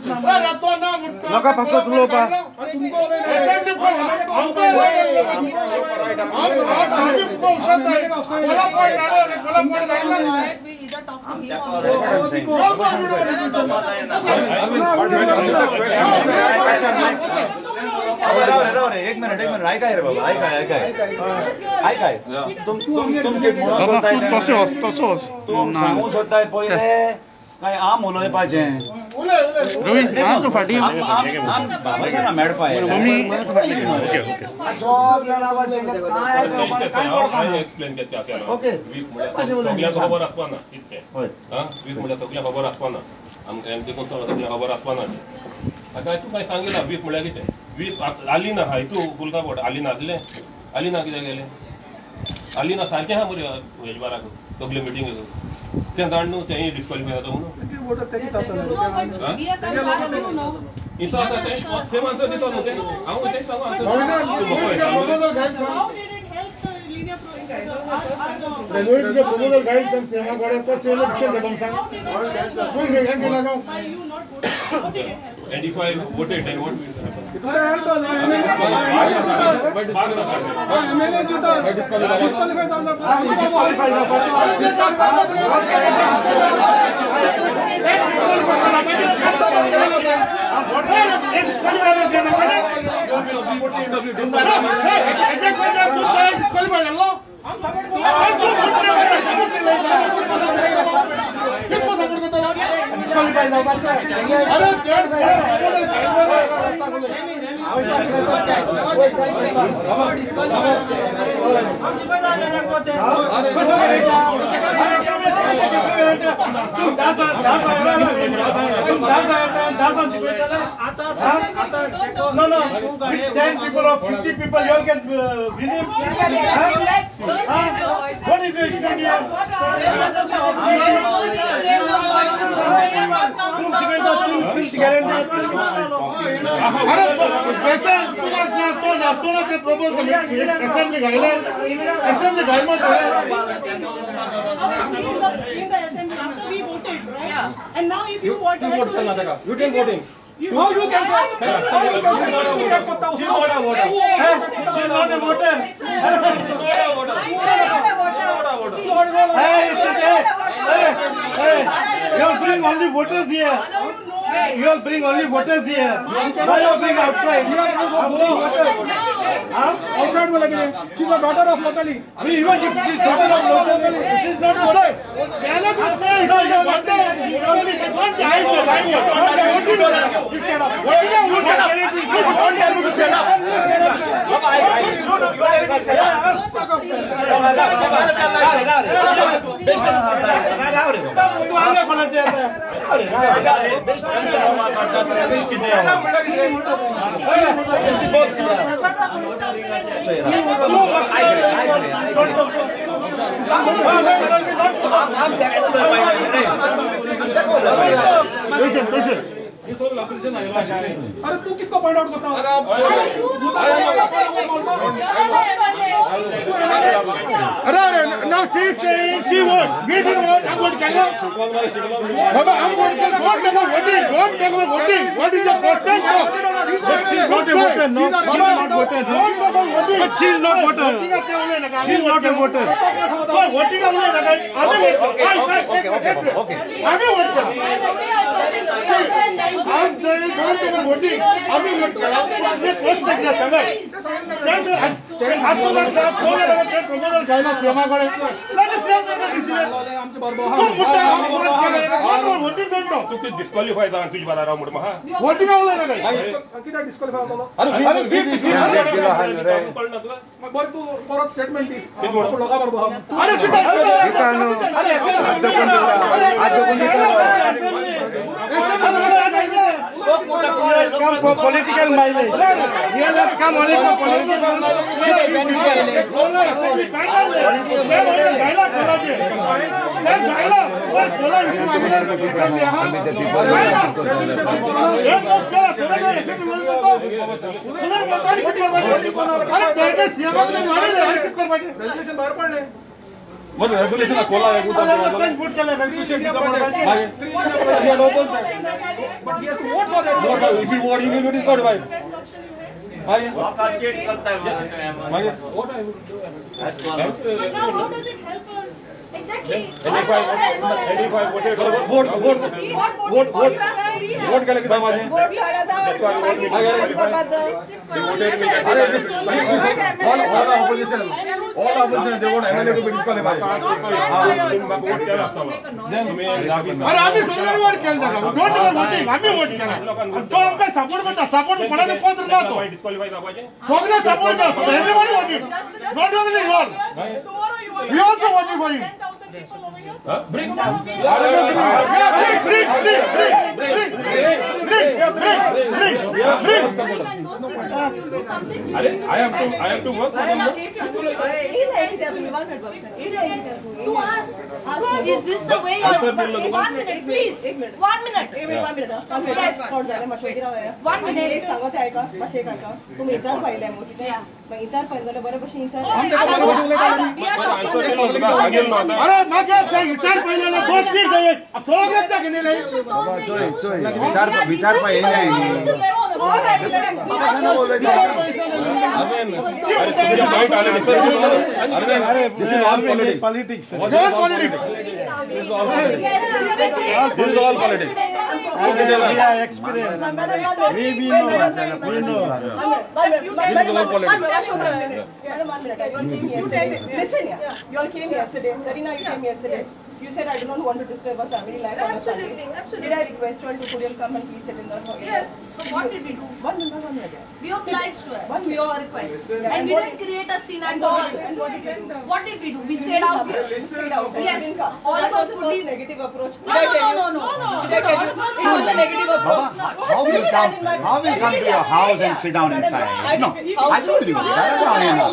नका फसवा तुम लोग का एक मिनिट ऐकाय रे बाबा ऐकाय तुम सांगू सोदताय पहिले काय आम उलोय पाहिजे बाबाच्या ना मेळपाय सब जाणा पाहिजे ओके सगळ्या खबर आसपाना इतके वीज म्हणजे सगळ्या खबर आसपाना आमकां देखून सगळ्या खबर आसपाना आता तू काय सांगितलं वीज म्हळ्यार कितें वीज आली ना हाय तू फुलका पोट आली ना आसले आली ना कित्याक गेले आली ना सारकें आहा मरे हेजबाराक सगळे मिटींग तें जाण न्हू तेंय डिस्क्वॉलिफाय जाता म्हणून इथं आता ते सेम आन्सर दिता न्हू ते हांव तेच सांगू रेल्वे प्रपोजल गाइड्स and सेवा गड्याचा इलेक्शन देबम सांग and if I voted then what will happen No, 10 people or 50 people, you all can believe. What is it? And now if you want to you didn't voting. How you can vote? She not a voter. She not a voter. You bring only voters here. You all bring only voters here. Why you bring outside? Outside बोला कि she is the daughter of locally. We even if she is daughter of locally, she is not voter. Dialogue is saying no, you want to. You don't shut up. अरे तू कितको point out करता अरे now she is saying she won. We didn't vote. I'm vote kya? Baba, I'm vote kya? Vote kya? Voting. Vote kya? Voting. What is the content of? But she is not a voter. No, she is not voter. But she is not voter. She is not a voter. Voting का मुझे लगा. Okay. आगे vote करो. I'm saying don't take a voting. आगे vote करो. ये vote करना चाहिए. आपको लगता है कौन है कि प्रपोजल गाइना सेवा करे. आमचे बरोबर वोटिंग करतो. तू किती डिस्क्वॉलिफाय झाला तुझी बारा राव मोठ महा वोटिंग आवला ना काय. किती डिस्क्वॉलिफाय होतो. अरे बरं तू परत स्टेटमेंट दी. लोका बरोबर. अरे किती political mileage. You have come only for political बरं रेग्युलेशन कोला फूट केलं regulation But he has to vote for that. if you vote, you will be disqualified. What I would do, So now how does it help us? Exactly. Vote केलं की दाबाने all opposition they want MLA to be disqualified. अरे आम्ही सगळे vote केलं का don't number voting आम्ही vote केला तो आमका सपोर्ट करता सपोर्ट कोणाला कोण नव्हतो डिस्क्वालिफाय दाबायचे सगळे सपोर्ट करतो everybody voted not only one Tomorrow you We also voted for him. 10,000 people over here. Bring I have to work for them. To ask, is this the way you're... 1 minute, please. 1 minute. Yes. 1 minute. एक सांगत आहे का माशे एक ऐका तुम्ही इजार पाहिलंय मग तिथे Yeah. मग इजार पाहिलं बरं कशी इजार We are talking अरे मागे विचार पहिल्याला दोन तीन गए सोगत तक नाही विचार पाहिजे नाही. Politics This is all politics. Listen, you all came yesterday. Zarina, you came yesterday. You said I do not want to disturb our family life on a Sunday. Did I request you all to could you all come and please sit in the hall? Yes. So what did we do? 1 minute. We obliged to her, to your request. And we didn't create a scene at all. What did we do? We stayed out here. Stayed outside. Yes. All of us would be... Negative approach. No. But all of us... It was a negative approach. How will you come to your house and sit down inside? No, I told you. That's what I know.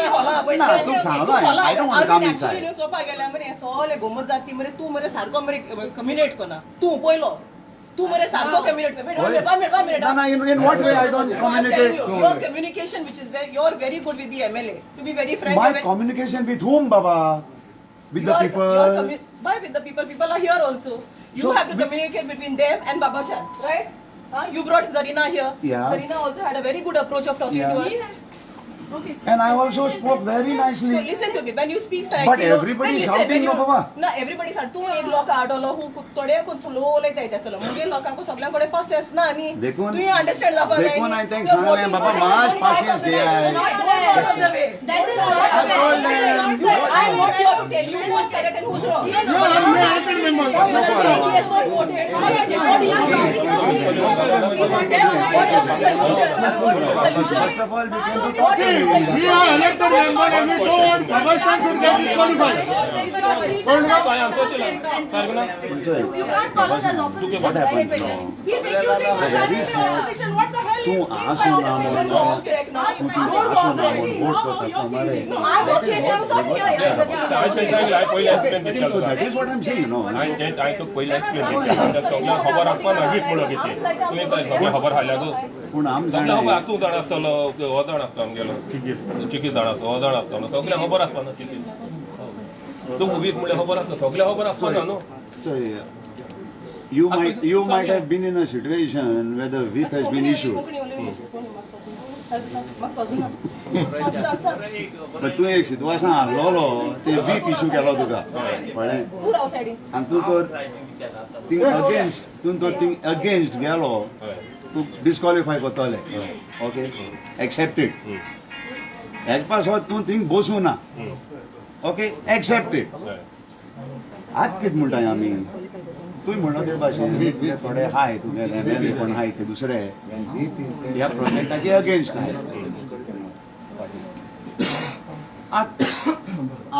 No, तू Sangla I don't want to come inside. घुमत जाती मरे तू मरे सारको मरे communicate करना तू पहिलो तू मरे सारको कम्युनिकेट कर No, in what way I don't communicate? your communication which is there you're very good with the MLA to be very frank My communication with whom, Baba? With the people? Why with the people are here also you So, have to communicate between them and Baba Shan right you brought Zarina here Yeah. Zarina also had a very good approach of talking Yeah. to her okay And I also spoke very So nicely. listen to me. When you speak, But everybody is shouting, no, Baba. No, everybody is shouting. तू एक लोक आडवलो हूँ थोडे कोण slow उलयता येता सलो मुगे लोकांको सगळ्यांकडे पासेस ना आणि देखून तू अंडरस्टँड जावपा जाय देखून I think सांगले बाबा मास patience घे आहे. That is not fair. I want you to tell you who's correct and who's wrong. First of all, we came to talk to you. We are elected member and we don't want Kabashan should get disqualified. You can't call us as opposition. What happened? He's accusing my opposition. What the hell? तू आसू ना म्हणून vote करतास हमारे. So that is what I'm saying, no. खबर आसपाना wheat म्हणून घेते तुवें सगळे खबर हाडल्यागू पूण आम सगळे जाणाय खबर तूं जाण आसतलो हो जाण आसता आमगेलो चिकीत जाण आसता हो जाण आसतलो सगळे खबर आसपाना चिकीत तूं वीट म्हणल्यार खबर आसता सगळे खबर आसपाना न्हू So, you might have been in a situation where the whip has been issued. But तू एक सिच्युएशन हारलो ते whip issue केलो तुका कळ्ळें आनी तूं तर थिंग अगेन्स्ट गेलो तू डिस्क्वॉलिफाय करतले ओके एक्सेप्टेड हेज पास तूं थिंग बसूं ना ओके एक्सेप्टेड आज कितें म्हणटाय आमी तुवें म्हणलो ते भाशेन थोडे हाय तुगेले MLA कोण हाय ते दुसरे ह्या प्रोजेक्टाचे अगेन्स्ट आहाय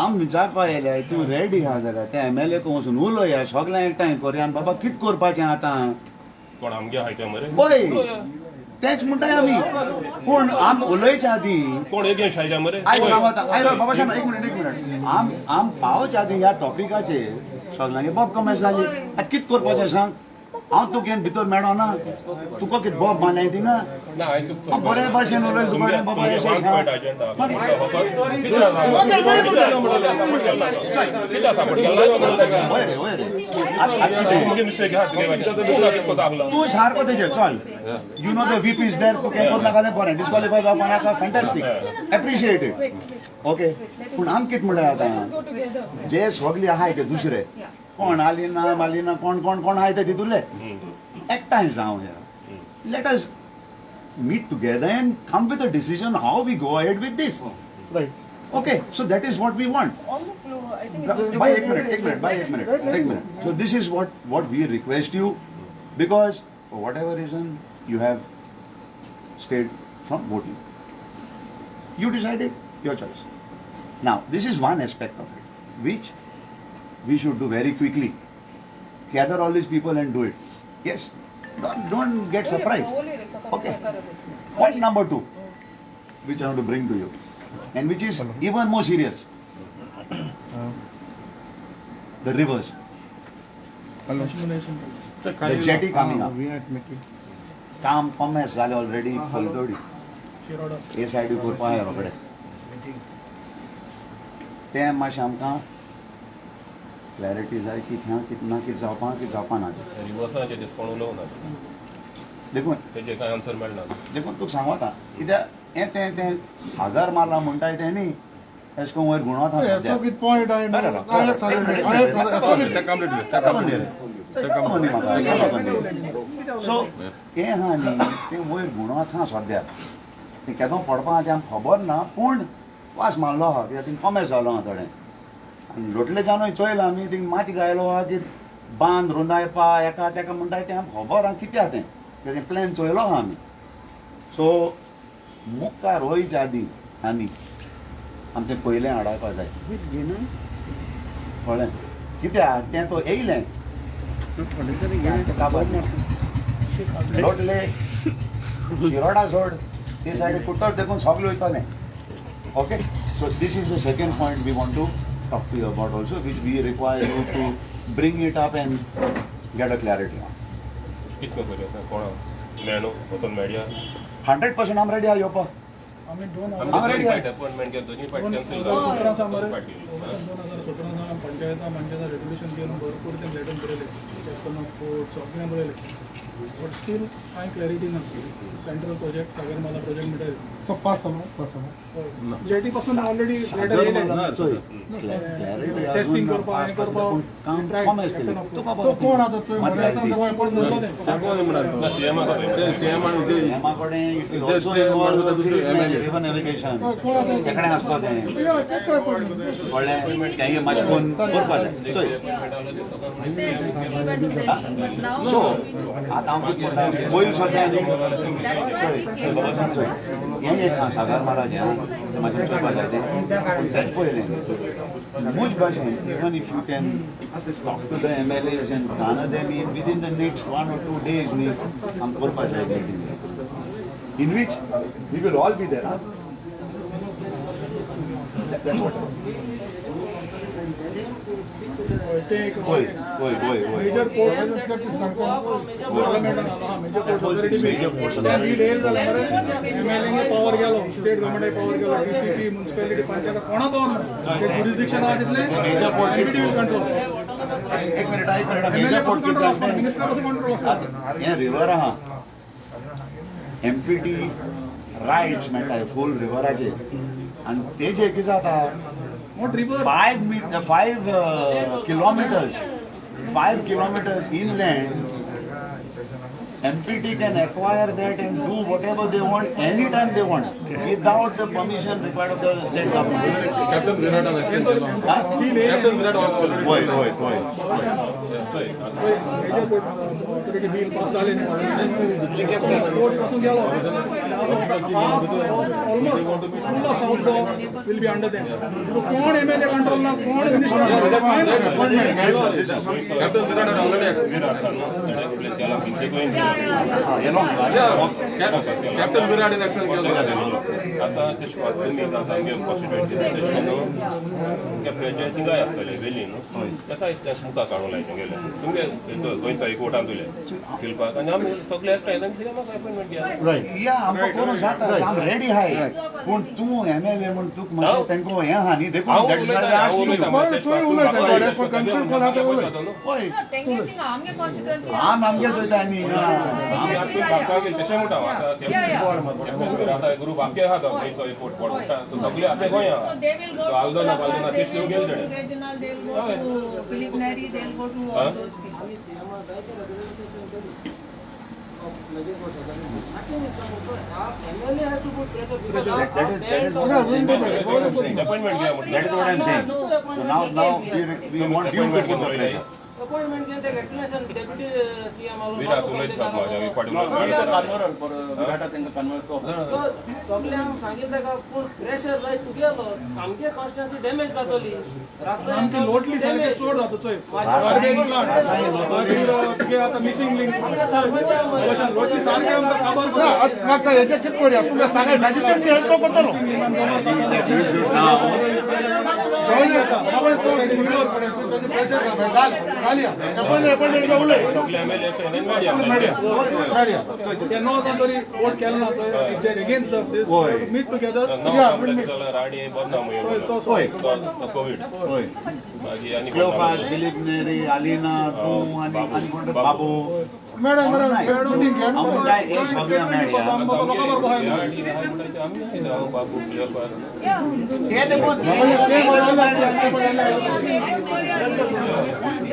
आम विचारपा येयले तूं रेडी आहा जाल्यार ते MLA को वचून उलोया सगळें एकठांय करया आनी बाबा कितें करपाचें आतां कोण आमगे हाय ते मरे पळय तेच म्हणटाय आमी पूण आम उलयच्या आदी कोण एगेन्स्ट हाय मरे आयज सांगता आयज बाबा शान एक मिनट आम पावच्या आदी ह्या टॉपिकाचेर सगळ्यांगे बॉब कमेंट्स जाली आतां कितें करपाचें सांग हांव तुका भितर मेळो ना तुका कितें बोब मानाय थिंगा ना हांवें तुका बरे भाशेन उलयलें तुका रे बाबा वन यशेश पॉयंट एजेंडा मागीर वय रे वय रे कितें मिस्टेक आहा तुगे तूं सारको तेजेर चल you know the weep is there तूं हें करून नाका बरें डिस्क्वॉलिफाय जावपा नाका फॅन्टास्टीक एप्रिशिएटेड ओके पूण आमी कितें म्हणटा आतां जे सगळे आहाय ते दुसरे कोण मालिना कोण आहाय ते तितूरले एकठांय जावं या let us meet together and come with a decision how we go ahead with this. Right. Okay, so that is what we want. On the floor, I think. By एक minute. So this is what we request you, because for whatever reason you have stayed from voting. You decided, your choice. Now, this is one aspect of it, which we should do very quickly. Gather all these people and do it. Yes. Don't get surprised. Okay. Point number 2, which I want to bring to you, and which is even more serious. The rivers. The jetty coming up. काम कमेस जाले already फुलतोडी. हे सायडी करपा आया रोकडे. ते मातशें आमकां clarity जाय की थंय कितना कितें जावपा ना रिवर्साचे डिस्काउंट उलोवना देखून तेजे कांय आन्सर मेळना देखून तुका सांगता कित्याक तें सागर मारला म्हणटाय तें न्ही एश कोन वयर गुणवता सद्या point I know. सो हें आहा न्ही तें वयर गुणवता सद्या तें केदो पडपा तें आमकां खबर ना पूण वास मारलो आहा कित्याक थिंग कमेस जालो आहा थोडें आनी लोटले जानूय चोयला आमी थिंग माती गायलो आहा की बांद रुंदायपा एका तेका म्हणटाय तें आमकां खबर आहा कित्याक तें प्लॅन चोयलो आहा आमी सो मुखार रोयच्या आदी आमी आमचें पयलें हाडपा जाय कळ्ळें कित्याक तें तो येयलें लोटले शिरोडा सोड ते सायडी कुट्टर देखून सगळे वयतले okay so this is the second point we want to talk to you about also, which we require you to bring it up and get a clarity on. कितलो करया कोण मेळनो social media 100% I'm ready, Ayopa. I'm ready. Appointment के दोन्ही party cancel party 2017 panchayat resolution घेऊन भरपूर ते letter बरयले सगळ्यांक बरयले बट स्टील कांय क्लॅरिटी ना सेंट्रल प्रोजेक्ट सागरमाला प्रोजेक्ट म्हणटात तो पास जालो जेटी पासून ऑलरेडी लेटर येयले टेस्टिंग करपा हे करपा तो कोण आता एकडे आसता तें मातशें करपा जाय सो आतां हांव कितें म्हणटा पयलीं सद्या हें एक सागर महाराज मातशें चोवपा जाय तेंच पयलें मुज भाशेन even if you can talk to the MLAs and gonna them in within the next 1 or 2 days न्ही आमकां करपा जाय meeting in which we will all be there major port MLA power गेलो स्टेट गव्हर्नमेंट पावर गेलो DCP municipality panchayat कोणा power jurisdiction आहा तितले major port control एक मिनिट मेजर पोर्ट मिनिस्टर पासून कंट्रोल हें रिवर आहा MPT रायट्स मेळटाय फूल रिवराचे आनी तेजे कितें जाता 5 kilometers inland, MPT can acquire that and do whatever they want anytime they want without the permission required of the state government. Captain Virat Captain Virat Why? Major port authority bill pass झाले port पासून गेलो almost full south Goa will be under them कोण MLA control ना कोण Captain Virat had already explained. Captain Virat action केलं आता ते तुम्ही आता कॉन्स्टिट्युएंसी तेशें न्हू तुमगे थिंगाय आसतले वेली न्हू तेका इतल्या मुखार काडूंक लायचें गेलें तुमगे गोंयचो एक वोटान तुले फिरपाक आनी आमी सगळे एकठांय कित्याक म्हाका अपॉयंटमेंट दिया या आमकां करूंक जाता आम रेडी आहाय पूण तूं MLA म्हण तुका मागीर तांकां हें आहा न्ही देखून हांव उलयता आम आमगे चोयता न्ही तशें म्हणटा आतां ग्रूप आमगे आहा तो गोंयचो एक वोट पडटा सगळे आपले गोंय आहा आल्दोना पाल्दोना तेच लोक गेले अपॉइंटमेंट घ्या That is what I'm saying. So now we want you to put the pressure. Appointment के explanation deputy CM विराट उलयता माझ्या पाटील So सगळे आम सांगितलं का पूण प्रेशर लाय तुगेलो आमगे कॉन्स्टिट्युएन्सी डॅमेज जातली आमची लोटली सारखी चोड जाता चोय तुगे आता मिसिंग लिंक लोटली सारखे आमकां काबार म्हाका हेजें कितें करया तुमकां सांगाय सांगितलें मी हें करतलो सगळे MLA ते नो तरी वोट केलो ना चोय अगेन्स्ट दिस मीट टुगेदर राणी बदनाम कोविड होय मागीर आनी क्लोफास दिलीप नेरी अलीना तूं आनी कोण बाबू मॅडम मीटिंग घ्या हांव म्हणटा हे सगळे मेळया बाबू ते देखून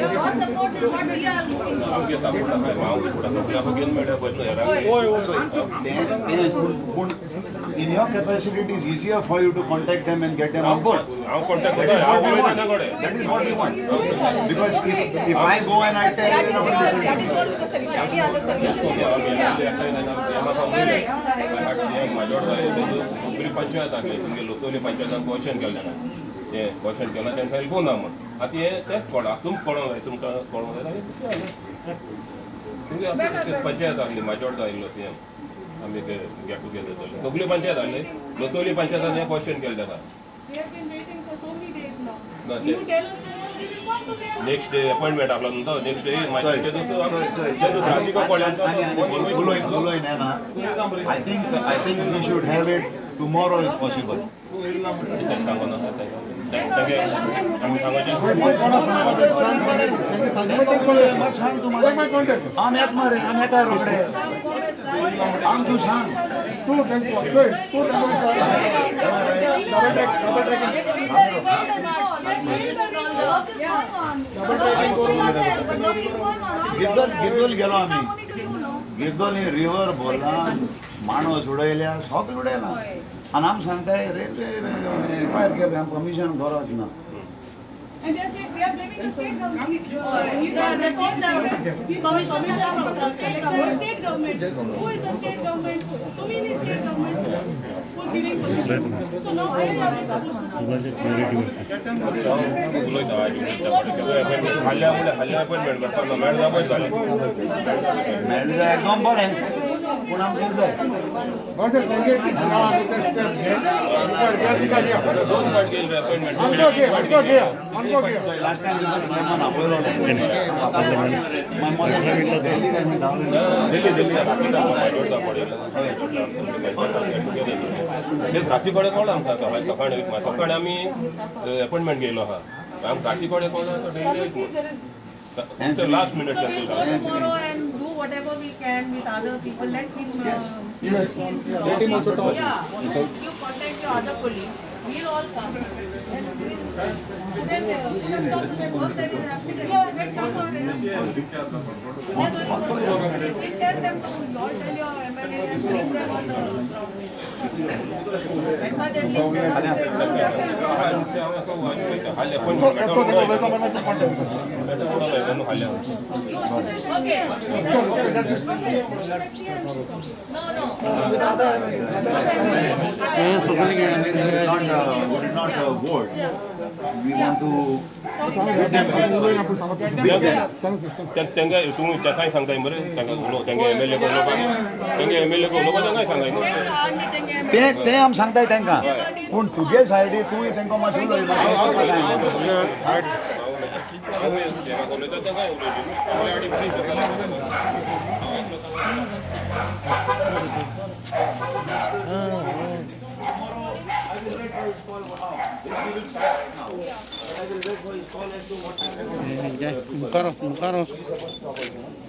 Your support is what we are looking for. पूण in your capacity it is easier for you to contact them and get them on board. That is what we want. Because if I go and I tell you, that is not the solution. Any other solution? Panchayat आसले तुमगे लोकवली पंचायतान question केलें ना हे question केला तेंका help ना म्हण आतां हे तेच कोणा तुमकां कळोंक जाय तुमकां कळोंक जाय तुमगे पंचायत आसली म्हाजोर्डा आयिल्लो CM आमी ते गेट टुगेदर जाले सगळी पंचायत आसली लोकवली पंचायतान हे क्वेश्चन केलें तेका We have been waiting for so many days now. No, You tell us now, we will come to say. Next day appointment आपला न्हू नेक्स्ट डे मागीर रातीको कोळ्यांचो उलोय ना I think we should have it tomorrow if possible. आमी सांगोचें मग सांग तुम्हाला आम येत मरे आम येता रोकडे आम तू सांग तू गिरदोल गेलो आमी गिरदोल रिवर भरला माणूस उडयल्या सगळे उडयला आनी आम सांगताय रेल्वे फायर केले आम कमिशन गरज ना And they say they are blaming the state government. He's Commissioner from the state government. State government. Who is the state government? So many state government who's giving permission. So now why are we supposed to हाल्या appointment करता madam appoint जाले मेळ्ळें एकदम बरें पूण आमकां कितें जाय लास्ट टायम सिनेमान आपयलो राती कडेन कोण आमकां सकाळी आमी अपॉइंटमेंट घेयलो आहा आमी राती कडेन कोण last minute Tomorrow and do whatever we can with other people. Let him. let him also talk. Yeah. You contact your other colleagues. We'll all come. And then let's talk to the work that is happening. Yeah, let's talk about it. We tell them to you all tell your MLA and not vote. We want to त्यांना तुम्ही त्या काय सांगताय बरं त्यांना MLA को काय सांगाय ते आम सांगताय तांकां पूण तुगे सायडी तूं तांकां मातशें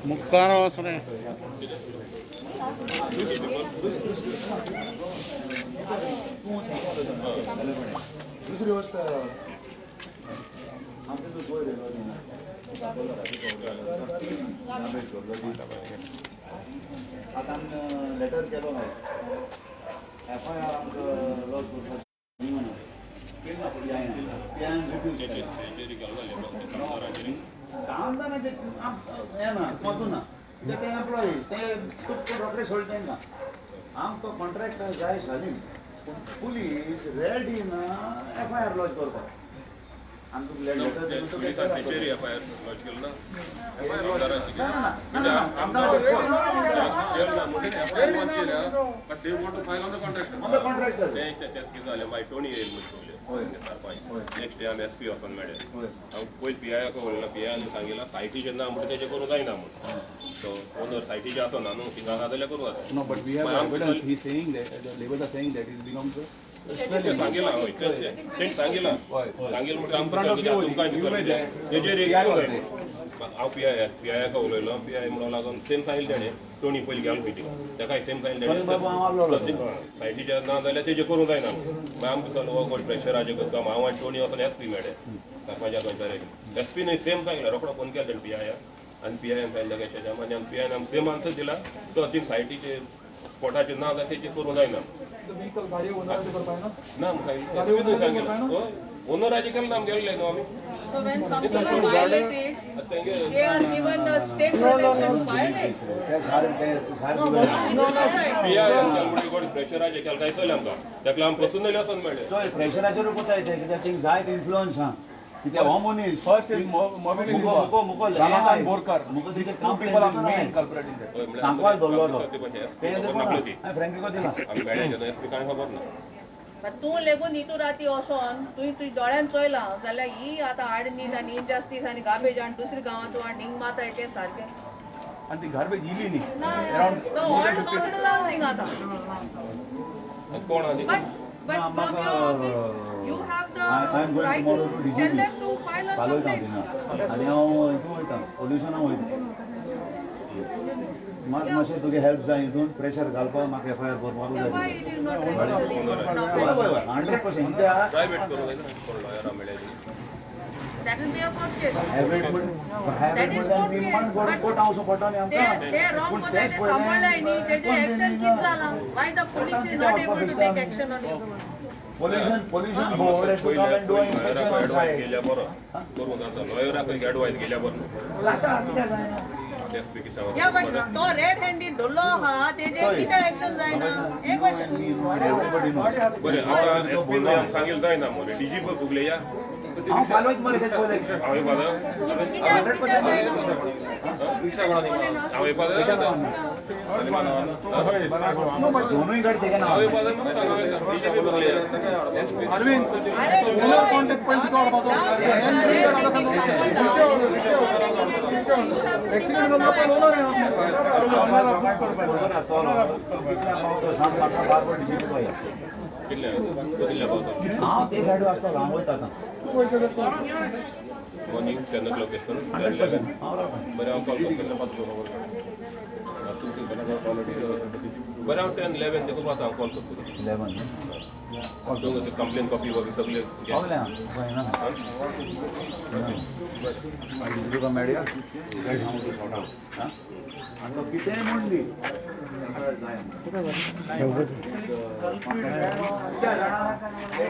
Mukaros रे. दुसरी गोष्ट आता लेटर केलो FIR लॉज एम्प्लॉई ते रोखडे सोडले तांकां आमकां कॉन्ट्रॅक्टर जाय सालीम पुलीस रेडी ना FIR लॉज करपाक आमकां टोनी येईल नेक्स्ट डे आमी SP वचून मेळ्ळे पयलीं PIक उलयला PIन सांगिल्ला सायटी जेन्ना म्हणटा तेजें करूं जायना म्हणून सो ओनर सायटीचे आसना न्हू थिंगा आसा जाल्यार करूं जाता No, but we have evidence. He's saying that the labels are saying that it belongs to. सांगिल्ला हय तेंच सांगिल्ला सांगिल्लें म्हणटा आमकां तुमकां तेजेर एक हांव PIका उलयलो PI म्हणून लागून सेम सांगिल्लें तेणें टोनी पयलीं गेलो मिटींग ताकाय सेम सांगिल्लें सायटीचे ना जाल्यार तेजें करूं जायना मागीर आमकां दिसलो हो कोण प्रेशराचें करता हांव आनी टोनी वचून SP मेळ्ळे म्हाज्या खंयच्यार SP न्हय सेम सांगिल्लें रोखडो फोन केलो तेणें PIक आनी PIन सांगिल्लें कशें आनी PIन आमकां सेम आन्सर दिला तो थिंग सायटीचे स्पॉटाचेर ना जाल्यार तेजें करूं जायना ना सांगिल्लें ओनराचे केलें ना गेल्ले न्हू आमी So when something is violated, they are given the state protection to violate. प्रेशराचे केलं काय चोयलें आमकां ताका आमी पसून वचून मेळ्ळे प्रेशराचेर कोताय ते कित्याक थिंग जायत इन्फ्लुअन्स आहा कित्याक हो मनीस First is mobility. Ramadan Borkar. Two people are main culprit in that. Sangwal दवरलो फ्रँकी को दिला आमी मेळ्ळे जेन्ना SP कांय खबर ना But तूं लेगून हितू राती वचोन तुवें दोळ्यान चोयलां जाल्यार ही आतां आडनीत आनी इनजस्टीस आनी गार्बेज आनी दुसरी गांवांत तूं ढींग मारताय तें सारकें And the garbage इली न्ही. Around. तो व्हड सॉर्टेड जावन थिंग आतां कोण आनी But from your office, you have the right to tell them to file a complaint. आनी हांव हितून वयता पोल्युशनाक वयता मातशें तुगे हेल्प जाय हितून प्रेशर घालपाक म्हाका FIR करपाक Why जाय it is not 100% प्रायवेट करूं जायना कोण लॉयरा मेळ्ळे that will be a court case. that is court case. They wrong for that. They सांभाळलाय न्ही तेजे action कित जाला? Why the police is not able to take action on you? Pollution board has to come and do an inspection on site. गेल्या बरो करूं जाता लॉयराक advice गेल्या बरो SP की सांगो Yeah, but तो red handed ढोलो हा तेजे किती action जायना? एक question. बरें आतां SP ने आमकां सांगिल्लें जायना मरे DG पय गुगले या हांव फालोच मरे तेच पयलें हांव येपादा किती जायना? हांव येपादा दोनूय कडे तेगे ना हांव येपादा म्हाका सांगो DG पय गुगले SP Arvind, अरे General contact point to our accident का लोकल ओनर है कितल्या पावता हांव ते सायडीक आसता हांव वयता आतां मॉर्निंग 10 o'clock येतो 100% हांव रावता बरें हांव कॉल करता बरें हांव 10, 11 देखून वता हांव कॉल करता 11 कंप्लेन कॉपी वगैरे सगळे पावलें तुका मेळया आनी तो कितेंय म्हण दी आहे